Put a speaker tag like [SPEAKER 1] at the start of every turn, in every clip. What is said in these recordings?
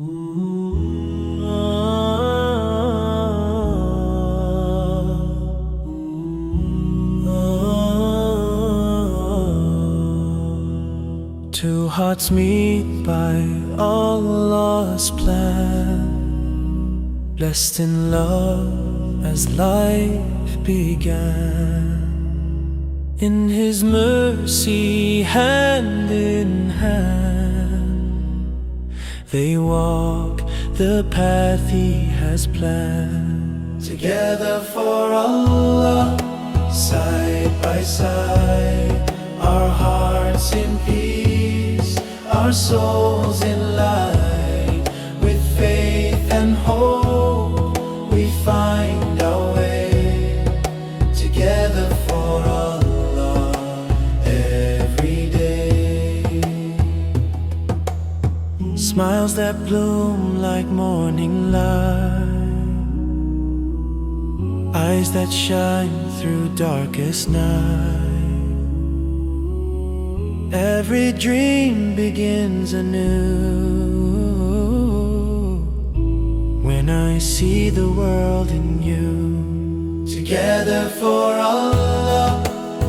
[SPEAKER 1] Two hearts meet by Allah's plan, blessed in love as life began. In His mercy, hand in hand, they walk the path He has planned. Together for Allah, side by side, our hearts in peace, our souls in light. With faith and hope, we find our way. Together for Allah, every day. Smiles that bloom like morning light, eyes that shine through darkest night. Every dream begins anew when I see the world in you. Together for Allah,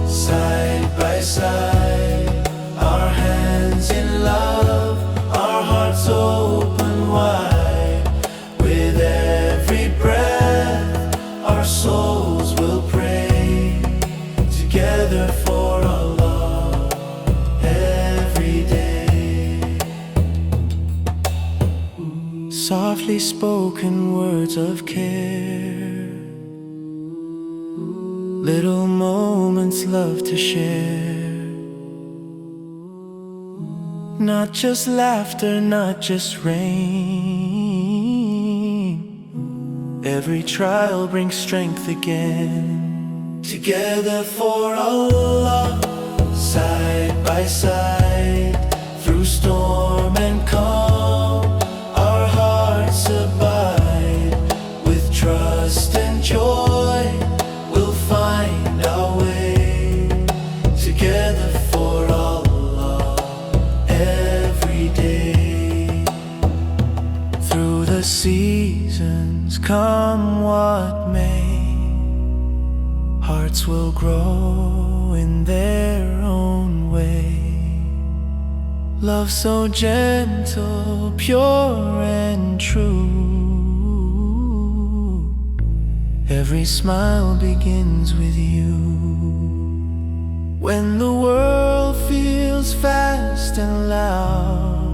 [SPEAKER 1] side by side, our hands in love, our hearts open wide. With every breath, our souls will pray. Together for Allah, softly spoken words of care, little moments love to share. Not just laughter, not just rain, every trial brings strength again. Together for Allah, side by side, through storm and calm, our hearts abide. With trust and joy, we'll find our way. Together for Allah, every day. Through the seasons, come what may, hearts will grow in their own way. Love so gentle, pure and true. Every smile begins with you. When the world feels fast and loud,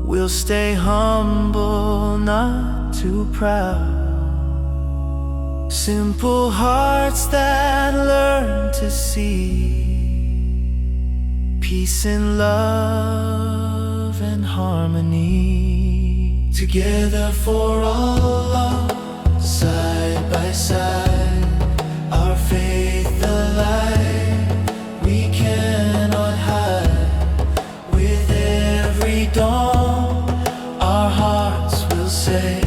[SPEAKER 1] we'll stay humble, not too proud. Simple hearts that learn to see peace and love and harmony. Together for Allah, side by side, our faith alive, we cannot hide. With every dawn, our hearts will say,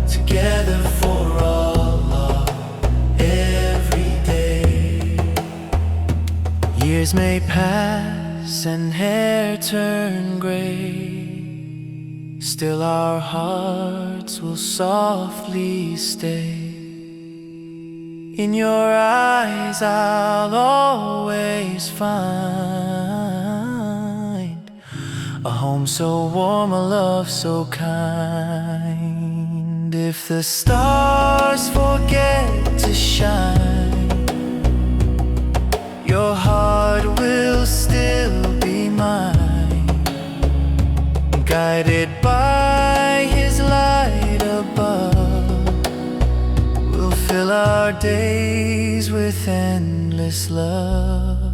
[SPEAKER 1] together for Allah, every day. Years may pass and hair turn gray, still our hearts will softly stay. In your eyes I'll always find a home so warm, a love so kind. If the stars forget to shine, your heart will still be mine. Guided by His light above, we'll fill our days with endless love.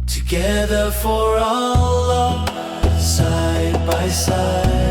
[SPEAKER 1] Together for Allah, side by side,